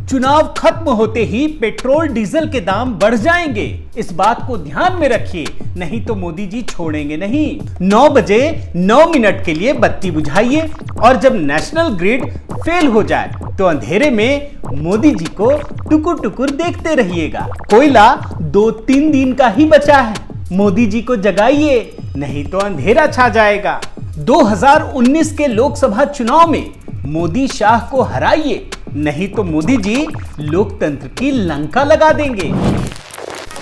चुनाव खत्म होते ही पेट्रोल डीजल के दाम बढ़ जाएंगे। इस बात को ध्यान में रखिए, नहीं तो मोदी जी छोड़ेंगे नहीं। 9 बजे 9 मिनट के लिए बत्ती बुझाइए और जब नेशनल ग्रिड फेल हो जाए तो अंधेरे में मोदी जी को टुकुर टुकुर देखते रहिएगा। कोयला 2-3 दिन का ही बचा है, मोदी जी को जगाइए, नहीं तो अंधेरा छा जाएगा। 2019 के लोकसभा चुनाव में मोदी शाह को हराइए, नहीं तो मोदी जी लोकतंत्र की लंका लगा देंगे।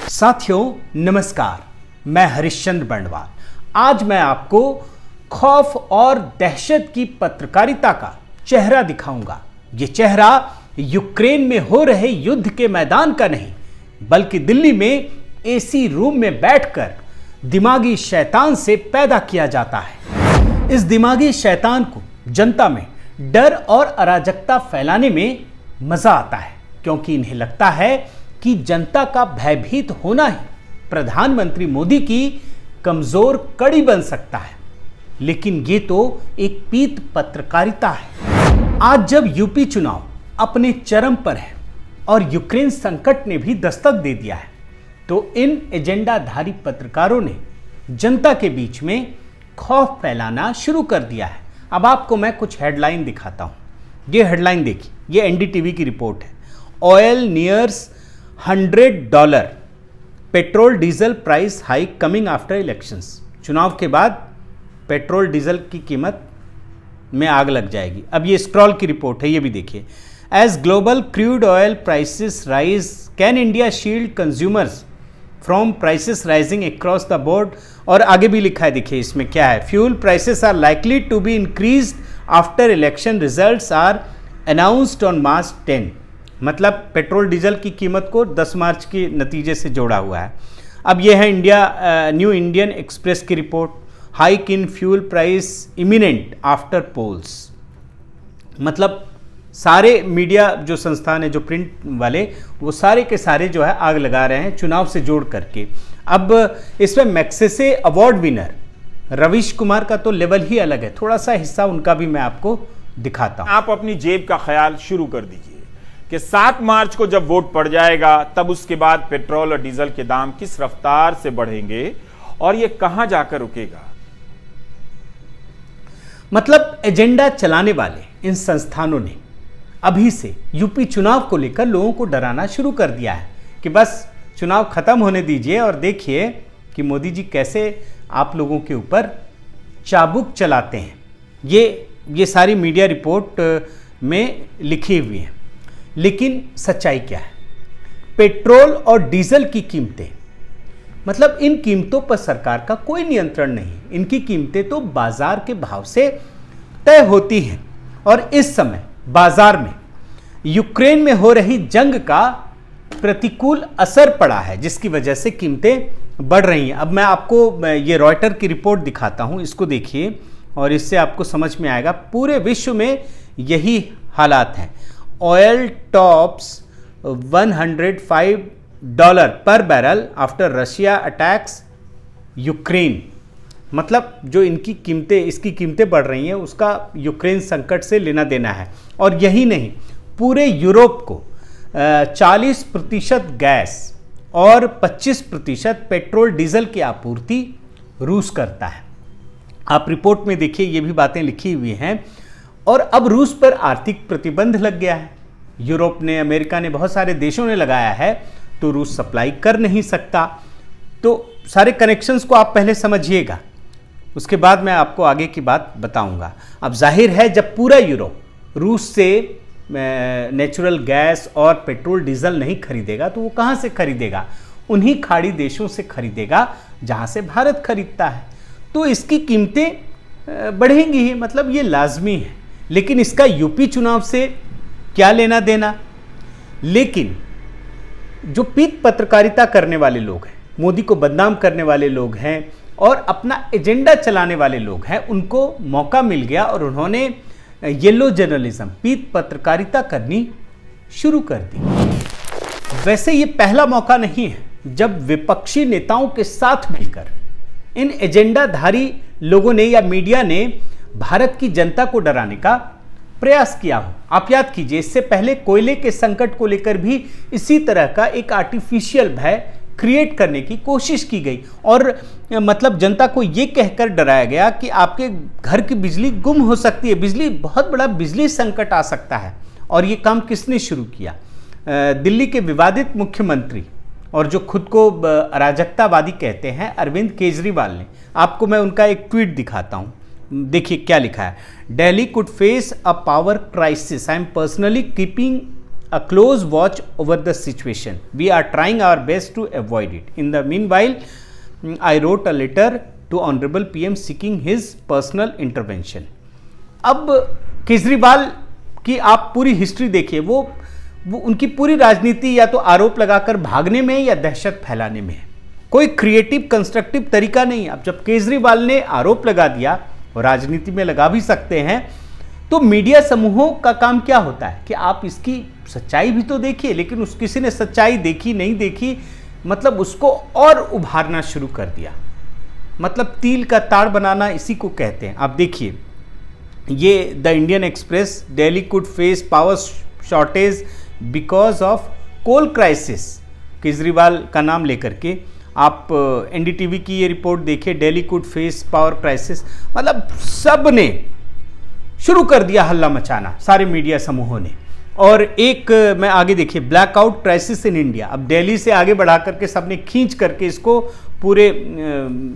साथियों नमस्कार, मैं हरिश्चंद्र बंडवाल। आज मैं आपको खौफ और दहशत की पत्रकारिता का चेहरा दिखाऊंगा। ये चेहरा यूक्रेन में हो रहे युद्ध के मैदान का नहीं, बल्कि दिल्ली में एसी रूम में बैठकर दिमागी शैतान से पैदा किया जाता है। इस दिमागी शैतान को जनता में डर और अराजकता फैलाने में मजा आता है, क्योंकि इन्हें लगता है कि जनता का भयभीत होना ही प्रधानमंत्री मोदी की कमजोर कड़ी बन सकता है। लेकिन ये तो एक पीत पत्रकारिता है। आज जब यूपी चुनाव अपने चरम पर है और यूक्रेन संकट ने भी दस्तक दे दिया है, तो इन एजेंडाधारी पत्रकारों ने जनता के बीच में खौफ फैलाना शुरू कर दिया है। अब आपको मैं कुछ हेडलाइन दिखाता हूं। ये हेडलाइन देखिए, ये एनडीटीवी की रिपोर्ट है। Oil nears $100, petrol diesel price hike coming after elections. चुनाव के बाद पेट्रोल डीजल की कीमत में आग लग जाएगी। अब ये स्क्रॉल की रिपोर्ट है, ये भी देखिए। As global crude oil prices rise, can India shield consumers from prices rising across the board. और आगे भी लिखा है, देखिए इसमें क्या है। Fuel prices are likely to be increased after election results are announced on March 10। मतलब पेट्रोल डीजल की कीमत को 10 मार्च के नतीजे से जोड़ा हुआ है। अब यह है न्यू इंडियन एक्सप्रेस की report. Hike in fuel price imminent after polls. मतलब सारे मीडिया जो संस्थान है, जो प्रिंट वाले, वो सारे के सारे जो है आग लगा रहे हैं चुनाव से जोड़ करके। अब इसमें Magsaysay award winner Ravish Kumar का तो लेवल ही अलग है। थोड़ा सा हिस्सा उनका भी मैं आपको दिखाता हूं। आप अपनी जेब का ख्याल शुरू कर दीजिए कि 7 मार्च को जब वोट पड़ जाएगा, तब उसके बाद पेट्रोल और डीजल के दाम किस रफ्तार से बढ़ेंगे और ये कहां जाकर रुकेगा। मतलब एजेंडा चलाने वाले इन संस्थानों ने अभी से यूपी चुनाव को लेकर लोगों को डराना शुरू कर दिया है कि बस चुनाव खत्म होने दीजिए और देखिए कि मोदी जी कैसे आप लोगों के ऊपर चाबुक चलाते हैं। ये सारी मीडिया रिपोर्ट में लिखी हुई है। लेकिन सच्चाई क्या है? पेट्रोल और डीजल की कीमतें, मतलब इन कीमतों पर सरकार का कोई नियंत्रण नहीं। इनकी कीमतें तो बाजार के भाव से तय होती हैं। और इस समय बाजार में यूक्रेन में हो रही जंग का प्रतिकूल असर पड़ा है, जिसकी वजह से कीमतें बढ़ रही हैं। अब मैं आपको ये रॉयटर की रिपोर्ट दिखाता हूं, इसको देखिए और इससे आपको समझ में आएगा। पूरे विश्व में यही हालात हैं। ऑयल टॉप्स $105 पर barrel after Russia attacks Ukraine. मतलब जो इनकी कीमतें, इसकी कीमतें बढ़ रही हैं, उसका यूक्रेन संकट से लेना देना है। और यही नहीं, पूरे यूरोप को 40% गैस और 25% पेट्रोल डीजल की आपूर्ति रूस करता है। आप रिपोर्ट में देखिए, ये भी बातें लिखी हुई हैं। और अब रूस पर आर्थिक प्रतिबंध लग गया है। यूरोप ने, अमेरिका ने, बहुत सारे देशों ने लगाया है, तो रूस सप्लाई कर नहीं सकता। तो सारे कनेक्शंस को आप पहले समझिएगा, उसके बाद मैं आपको आगे की बात बताऊंगा। अब जाहिर है, जब पूरा यूरोप रूस से नेचुरल गैस और पेट्रोल डीजल नहीं खरीदेगा, तो वो कहाँ से खरीदेगा? उन्हीं खाड़ी देशों से खरीदेगा जहाँ से भारत खरीदता है। तो इसकी कीमतें बढ़ेंगी ही, मतलब ये लाजमी है। लेकिन इसका यूपी चुनाव से क्या लेना देना? लेकिन जो पीत पत्रकारिता करने वाले लोग हैं, मोदी को बदनाम करने वाले लोग हैं और अपना एजेंडा चलाने वाले लोग हैं, उनको मौका मिल गया और उन्होंने येलो जर्नलिज्म, पीत पत्रकारिता करनी शुरू कर दी। वैसे ये पहला मौका नहीं है जब विपक्षी नेताओं के साथ मिलकर इन एजेंडाधारी लोगों ने या मीडिया ने भारत की जनता को डराने का प्रयास किया हो। आप याद कीजिए, इससे पहले कोयले के संकट को लेकर भी इसी तरह का एक आर्टिफिशियल भय क्रिएट करने की कोशिश की गई और मतलब जनता को यह कहकर डराया गया कि आपके घर की बिजली गुम हो सकती है, बिजली बहुत बड़ा बिजली संकट आ सकता है। और ये काम किसने शुरू किया? दिल्ली के विवादित मुख्यमंत्री और जो खुद को अराजकतावादी कहते हैं अरविंद केजरीवाल ने। आपको मैं उनका एक ट्वीट दिखाता हूं, देखिए क्या लिखा है। Delhi could face a power crisis, I am personally keeping a close watch over the situation. We are trying our best to avoid it. In the meanwhile, I wrote a letter to Honorable PM seeking his personal intervention. अब केजरीवाल की आप पूरी history देखिए, वो उनकी पूरी राजनीति या तो आरोप लगाकर भागने में या दहशत फैलाने में है। कोई क्रिएटिव कंस्ट्रक्टिव तरीका नहीं। अब जब केजरीवाल ने आरोप लगा दिया, और राजनीति में लगा भी सकते हैं, तो मीडिया समूहों का काम क्या होता है कि आप इसकी सच्चाई भी तो देखिए। लेकिन उस किसी ने सच्चाई देखी नहीं देखी, मतलब उसको और उभारना शुरू कर दिया। मतलब तिल का ताड़ बनाना इसी को कहते हैं। आप देखिए, ये the Indian Express, Delhi could face power shortage because of coal crisis, Kejriwal का नाम लेकर के आप एनडीटीवी की ये रिपोर्ट देखिए, Delhi could face power crisis. मतलब सब ने शुरू कर दिया हल्ला मचाना, सारे मीडिया समूहों ने। और एक मैं आगे देखिए, ब्लैकआउट क्राइसिस इन इंडिया। अब दिल्ली से आगे बढ़ा करके सबने खींच करके इसको पूरे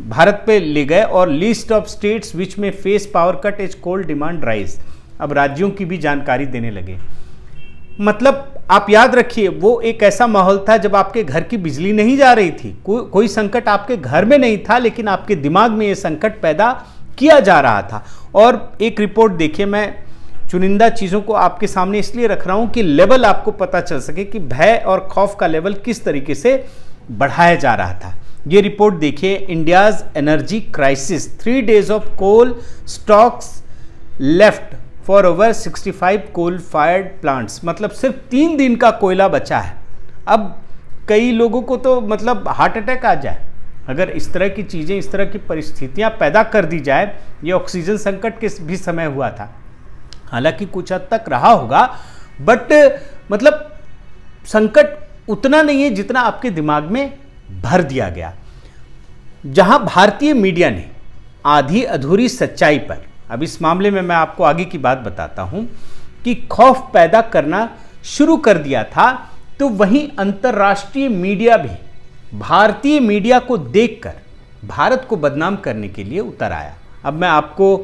भारत पे ले गए और लिस्ट ऑफ स्टेट्स विच में face power cut as coal demand rise. अब राज्यों की भी जानकारी देने लगे। मतलब आप याद रखिए, वो एक ऐसा माहौल था जब आपके घर की बिजली नहीं जा रही थी, कोई संकट आपके घर में नहीं था, लेकिन आपके दिमाग में ये संकट पैदा किया जा रहा था। और एक रिपोर्ट देखिए, मैं चुनिंदा चीज़ों को आपके सामने इसलिए रख रहा हूं कि लेवल आपको पता चल सके कि भय और खौफ का लेवल किस तरीके से बढ़ाया जा रहा था। ये रिपोर्ट देखिए, India's energy crisis, 3 days of coal stocks left for over 65 coal fired plants. मतलब सिर्फ 3 दिन का कोयला बचा है। अब कई लोगों को तो मतलब हार्ट अटैक आ जाए अगर इस तरह की चीज़ें, इस तरह की परिस्थितियां पैदा कर दी जाए। ये ऑक्सीजन संकट के भी समय हुआ था, हालांकि कुछ हद तक रहा होगा, बट मतलब संकट उतना नहीं है जितना आपके दिमाग में भर दिया गया। जहां भारतीय मीडिया ने आधी अधूरी सच्चाई पर, अब इस मामले में मैं आपको आगे की बात बताता हूं, कि खौफ पैदा करना शुरू कर दिया था, तो वहीं अंतर्राष्ट्रीय मीडिया भी भारतीय मीडिया को देखकर भारत को बदनाम करने के लिए उतर आया। अब मैं आपको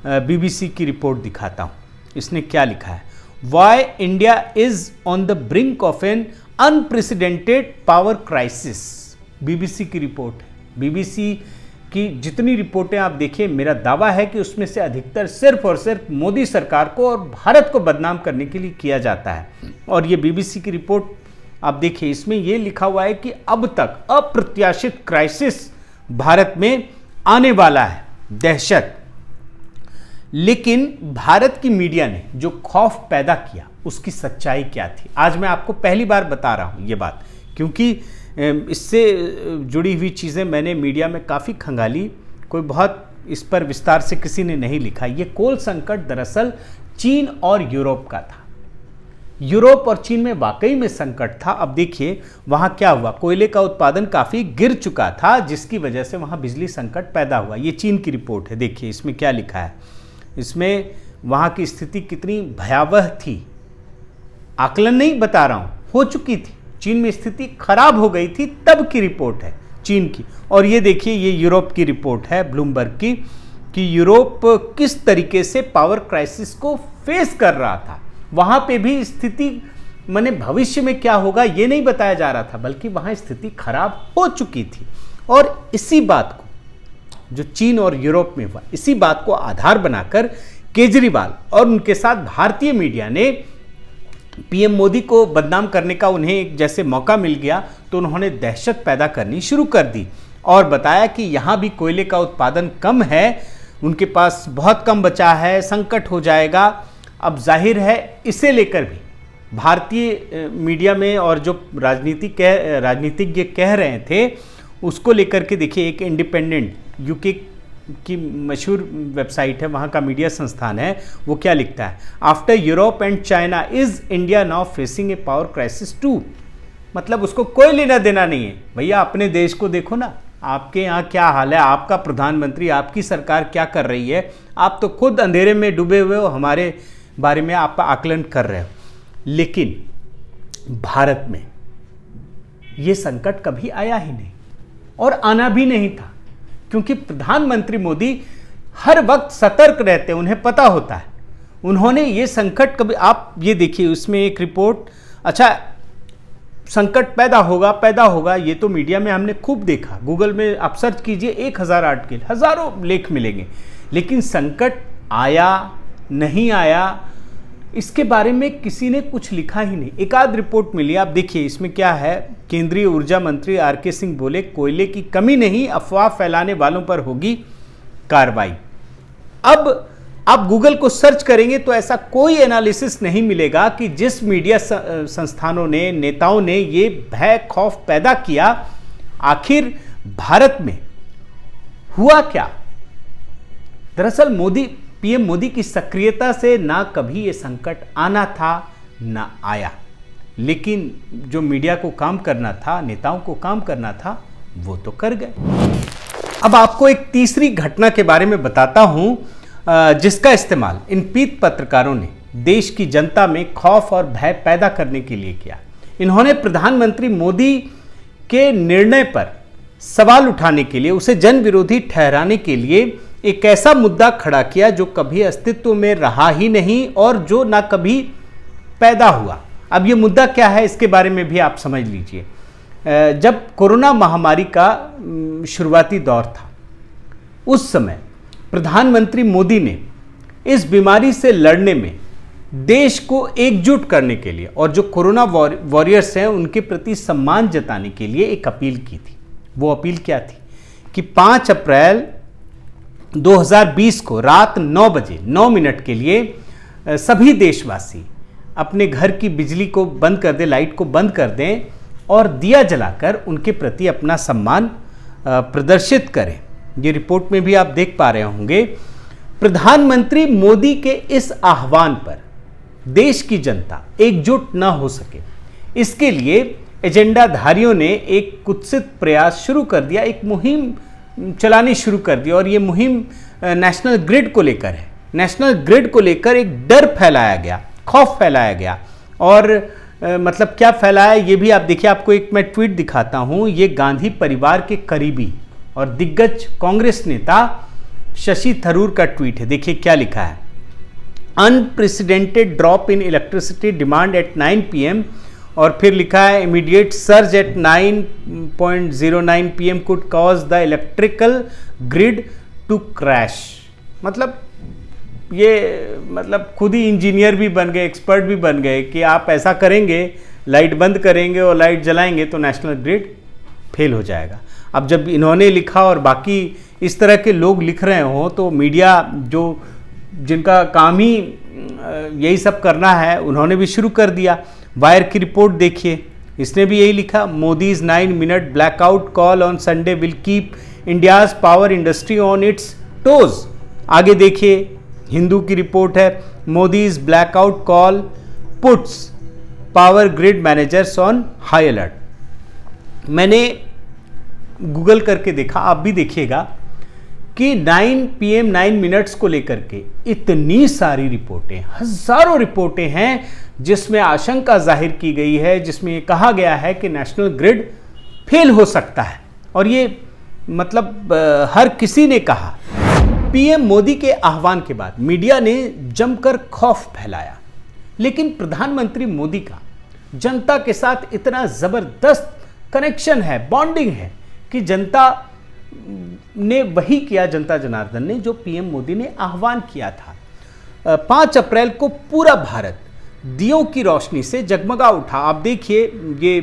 बीबीसी की रिपोर्ट दिखाता हूं। इसने क्या लिखा है? Why India is on the brink of an unprecedented power crisis. BBC की रिपोर्ट है। बीबीसी की जितनी रिपोर्टें आप देखिए, मेरा दावा है कि उसमें से अधिकतर सिर्फ और सिर्फ मोदी सरकार को और भारत को बदनाम करने के लिए किया जाता है। और ये बीबीसी की रिपोर्ट आप देखिए, इसमें यह लिखा हुआ है कि अब तक अप्रत्याशित क्राइसिस भारत में आने वाला है, दहशत। लेकिन भारत की मीडिया ने जो खौफ पैदा किया, उसकी सच्चाई क्या थी? आज मैं आपको पहली बार बता रहा हूं ये बात, क्योंकि इससे जुड़ी हुई चीज़ें मैंने मीडिया में काफ़ी खंगाली, कोई बहुत इस पर विस्तार से किसी ने नहीं लिखा। ये कोल संकट दरअसल चीन और यूरोप का था। यूरोप और चीन में वाकई में संकट था। अब देखिए वहाँ क्या हुआ, कोयले का उत्पादन काफ़ी गिर चुका था, जिसकी वजह से वहाँ बिजली संकट पैदा हुआ। ये चीन की रिपोर्ट है। देखिए इसमें क्या लिखा है, इसमें वहाँ की स्थिति कितनी भयावह थी, आकलन नहीं बता रहा हूँ, हो चुकी थी। चीन में स्थिति खराब हो गई थी, तब की रिपोर्ट है चीन की। और ये देखिए, ये यूरोप की रिपोर्ट है ब्लूमबर्ग की, कि यूरोप किस तरीके से पावर क्राइसिस को फेस कर रहा था। वहाँ पे भी स्थिति, माने भविष्य में क्या होगा ये नहीं बताया जा रहा था, बल्कि वहाँ स्थिति खराब हो चुकी थी। और इसी बात को, जो चीन और यूरोप में हुआ, इसी बात को आधार बनाकर केजरीवाल और उनके साथ भारतीय मीडिया ने पीएम मोदी को बदनाम करने का उन्हें एक जैसे मौका मिल गया, तो उन्होंने दहशत पैदा करनी शुरू कर दी और बताया कि यहाँ भी कोयले का उत्पादन कम है, उनके पास बहुत कम बचा है, संकट हो जाएगा। अब जाहिर है इसे लेकर भी भारतीय मीडिया में और जो राजनीतिज्ञ कह रहे थे, उसको लेकर के देखिए एक इंडिपेंडेंट यूके की मशहूर वेबसाइट है, वहाँ का मीडिया संस्थान है, वो क्या लिखता है, after Europe and China is India now facing a power crisis too. मतलब उसको कोई लेना देना नहीं है। भैया अपने देश को देखो ना, आपके यहाँ क्या हाल है, आपका प्रधानमंत्री, आपकी सरकार क्या कर रही है, आप तो खुद अंधेरे में डूबे हुए हो, हमारे बारे में आप आकलन कर रहे हो। लेकिन भारत में ये संकट कभी आया ही नहीं और आना भी नहीं था, क्योंकि प्रधानमंत्री मोदी हर वक्त सतर्क रहते हैं, उन्हें पता होता है। उन्होंने ये संकट कभी, आप ये देखिए उसमें एक रिपोर्ट, अच्छा संकट पैदा होगा, ये तो मीडिया में हमने खूब देखा, गूगल में आप सर्च कीजिए 1000 आर्टिकल, हजारों लेख मिलेंगे, लेकिन संकट आया नहीं आया इसके बारे में किसी ने कुछ लिखा ही नहीं। एक आध रिपोर्ट मिली, आप देखिए इसमें क्या है, केंद्रीय ऊर्जा मंत्री आर.के. सिंह बोले कोयले की कमी नहीं, अफवाह फैलाने वालों पर होगी कार्रवाई। अब आप गूगल को सर्च करेंगे तो ऐसा कोई एनालिसिस नहीं मिलेगा कि जिस मीडिया संस्थानों ने, नेताओं ने ये भय खौफ पैदा किया, आखिर भारत में हुआ क्या। दरअसल पीएम मोदी की सक्रियता से ना कभी ये संकट आना था ना आया, लेकिन जो मीडिया को काम करना था, नेताओं को काम करना था, वो तो कर गए। अब आपको एक तीसरी घटना के बारे में बताता हूं, जिसका इस्तेमाल इन पीत पत्रकारों ने देश की जनता में खौफ और भय पैदा करने के लिए किया। इन्होंने प्रधानमंत्री मोदी के निर्णय पर सवाल उठाने के लिए, उसे जन विरोधी ठहराने के लिए एक ऐसा मुद्दा खड़ा किया जो कभी अस्तित्व में रहा ही नहीं और जो ना कभी पैदा हुआ। अब ये मुद्दा क्या है, इसके बारे में भी आप समझ लीजिए। जब कोरोना महामारी का शुरुआती दौर था, उस समय प्रधानमंत्री मोदी ने इस बीमारी से लड़ने में देश को एकजुट करने के लिए और जो कोरोना वॉरियर्स हैं उनके प्रति सम्मान जताने के लिए एक अपील की थी। वो अपील क्या थी कि 5 अप्रैल 2020 को रात 9 बजे 9 मिनट के लिए सभी देशवासी अपने घर की बिजली को बंद कर दें, लाइट को बंद कर दें और दिया जलाकर उनके प्रति अपना सम्मान प्रदर्शित करें। ये रिपोर्ट में भी आप देख पा रहे होंगे। प्रधानमंत्री मोदी के इस आह्वान पर देश की जनता एकजुट न हो सके, इसके लिए एजेंडाधारियों ने एक कुत्सित प्रयास शुरू कर दिया, एक मुहिम चलानी शुरू कर दी और ये मुहिम नेशनल ग्रिड को लेकर है। नेशनल ग्रिड को लेकर एक डर फैलाया गया, खौफ फैलाया गया और मतलब क्या फैलाया ये भी आप देखिए। आपको एक मैं ट्वीट दिखाता हूं, ये गांधी परिवार के करीबी और दिग्गज कांग्रेस नेता शशि थरूर का ट्वीट है। देखिए क्या लिखा है, unprecedented drop in electricity demand at 9 PM और फिर लिखा है immediate surge at 9:09 PM could cause the electrical grid to crash. मतलब खुद ही इंजीनियर भी बन गए, एक्सपर्ट भी बन गए कि आप ऐसा करेंगे, लाइट बंद करेंगे और लाइट जलाएंगे तो नेशनल ग्रिड फेल हो जाएगा। अब जब इन्होंने लिखा और बाकी इस तरह के लोग लिख रहे हों तो मीडिया जिनका काम ही यही सब करना है, उन्होंने भी शुरू कर दिया। वायर की रिपोर्ट देखिए, इसने भी यही लिखा, Modi's 9 minute blackout call on Sunday will keep India's power industry on it's toes. आगे देखिए, हिंदू की रिपोर्ट है, Modi's blackout call puts power grid managers on high alert. मैंने गूगल करके देखा, आप भी देखिएगा कि 9 PM 9 मिनट्स को लेकर के इतनी सारी रिपोर्टें, हजारों रिपोर्टें हैं जिसमें आशंका जाहिर की गई है, जिसमें ये कहा गया है कि नेशनल ग्रिड फेल हो सकता है। और ये हर किसी ने कहा। पीएम मोदी के आह्वान के बाद मीडिया ने जमकर खौफ फैलाया, लेकिन प्रधानमंत्री मोदी का जनता के साथ इतना जबरदस्त कनेक्शन है, बॉन्डिंग है कि जनता ने वही किया, जनता जनार्दन ने, जो पीएम मोदी ने आह्वान किया था। 5 अप्रैल को पूरा भारत दियों की रोशनी से जगमगा उठा। आप देखिए, ये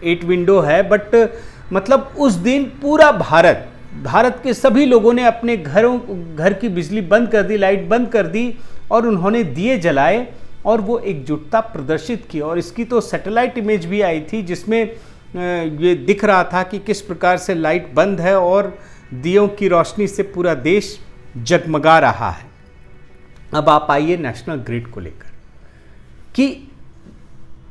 8 विंडो है, बट उस दिन पूरा भारत के सभी लोगों ने अपने घर की बिजली बंद कर दी, लाइट बंद कर दी और उन्होंने दिए जलाए और वो एकजुटता प्रदर्शित की। और इसकी तो सैटेलाइट इमेज भी आई थी जिसमें ये दिख रहा था कि किस प्रकार से लाइट बंद है और दियों की रोशनी से पूरा देश जगमगा रहा है। अब आप आइए नेशनल ग्रिड को लेकर कि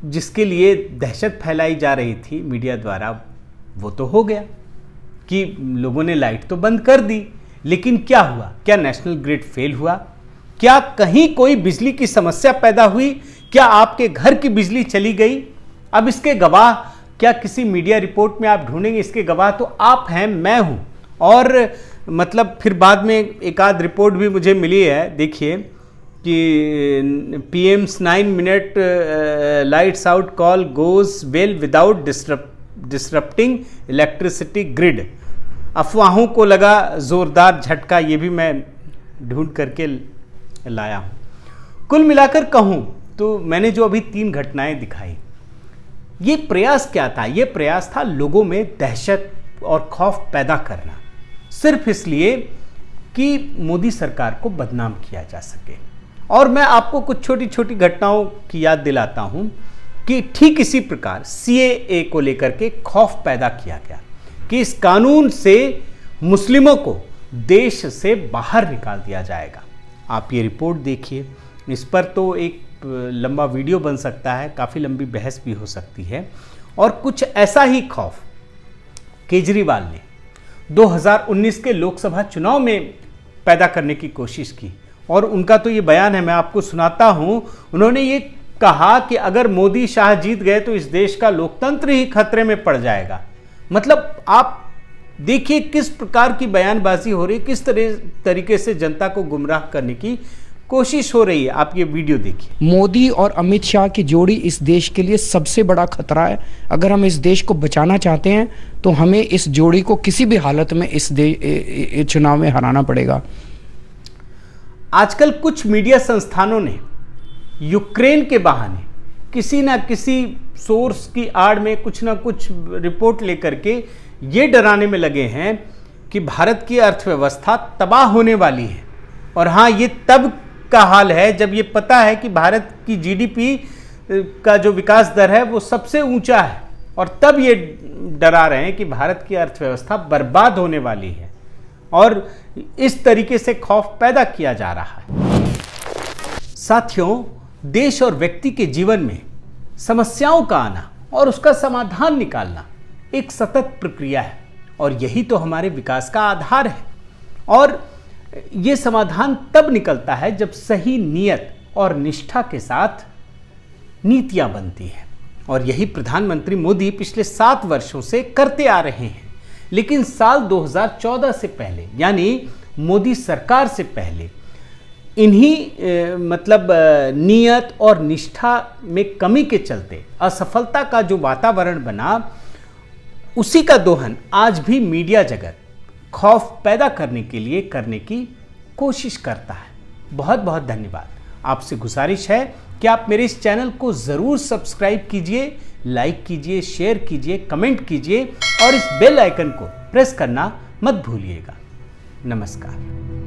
जिसके लिए दहशत फैलाई जा रही थी मीडिया द्वारा, वो तो हो गया कि लोगों ने लाइट तो बंद कर दी, लेकिन क्या हुआ? क्या नेशनल ग्रिड फेल हुआ? क्या कहीं कोई बिजली की समस्या पैदा हुई? क्या आपके घर की बिजली चली गई? अब इसके गवाह क्या किसी मीडिया रिपोर्ट में आप ढूंढेंगे? इसके गवाह तो आप हैं, मैं हूं। और मतलब फिर बाद में एक आध रिपोर्ट भी मुझे मिली है, देखिए कि PM's 9 minute lights out call goes well without disrupting electricity grid. अफवाहों को लगा जोरदार झटका, ये भी मैं ढूंढ करके लाया हूं। कुल मिलाकर कहूं तो मैंने जो अभी 3 घटनाएं दिखाई, ये प्रयास क्या था? ये प्रयास था लोगों में दहशत और खौफ पैदा करना, सिर्फ इसलिए कि मोदी सरकार को बदनाम किया जा सके। और मैं आपको कुछ छोटी छोटी घटनाओं की याद दिलाता हूं कि ठीक इसी प्रकार CAA को लेकर के खौफ पैदा किया गया कि इस कानून से मुस्लिमों को देश से बाहर निकाल दिया जाएगा। आप ये रिपोर्ट देखिए, इस पर तो एक लंबा वीडियो बन सकता है, काफ़ी लंबी बहस भी हो सकती है। और कुछ ऐसा ही खौफ केजरीवाल ने 2019 के लोकसभा चुनाव में पैदा करने की कोशिश की, और उनका तो ये बयान है, मैं आपको सुनाता हूं। उन्होंने ये कहा कि अगर मोदी शाह जीत गए तो इस देश का लोकतंत्र ही खतरे में पड़ जाएगा। मतलब आप देखिए किस प्रकार की बयानबाजी हो रही है, किस तरीके से जनता को गुमराह करने की कोशिश हो रही है। आप ये वीडियो देखिए। मोदी और अमित शाह की जोड़ी इस देश के लिए सबसे बड़ा खतरा है। अगर हम इस देश को बचाना चाहते हैं तो हमें इस जोड़ी को किसी भी हालत में इस चुनाव में हराना पड़ेगा। आजकल कुछ मीडिया संस्थानों ने यूक्रेन के बहाने किसी ना किसी सोर्स की आड़ में कुछ ना कुछ रिपोर्ट लेकर के ये डराने में लगे हैं कि भारत की अर्थव्यवस्था तबाह होने वाली है। और हाँ, ये तब का हाल है जब ये पता है कि भारत की GDP का जो विकास दर है वो सबसे ऊंचा है, और तब ये डरा रहे हैं कि भारत की अर्थव्यवस्था बर्बाद होने वाली है। और इस तरीके से खौफ पैदा किया जा रहा है। साथियों, देश और व्यक्ति के जीवन में समस्याओं का आना और उसका समाधान निकालना एक सतत प्रक्रिया है, और यही तो हमारे विकास का आधार है। और ये समाधान तब निकलता है जब सही नियत और निष्ठा के साथ नीतियां बनती हैं, और यही प्रधानमंत्री मोदी पिछले 7 वर्षों से करते आ रहे हैं। लेकिन साल 2014 से पहले, यानी मोदी सरकार से पहले, इन्हीं नियत और निष्ठा में कमी के चलते असफलता का जो वातावरण बना, उसी का दोहन आज भी मीडिया जगत खौफ पैदा करने के लिए करने की कोशिश करता है। बहुत बहुत धन्यवाद। आपसे गुजारिश है कि आप मेरे इस चैनल को ज़रूर सब्सक्राइब कीजिए, लाइक कीजिए, शेयर कीजिए, कमेंट कीजिए, और इस बेल आइकन को प्रेस करना मत भूलिएगा। नमस्कार।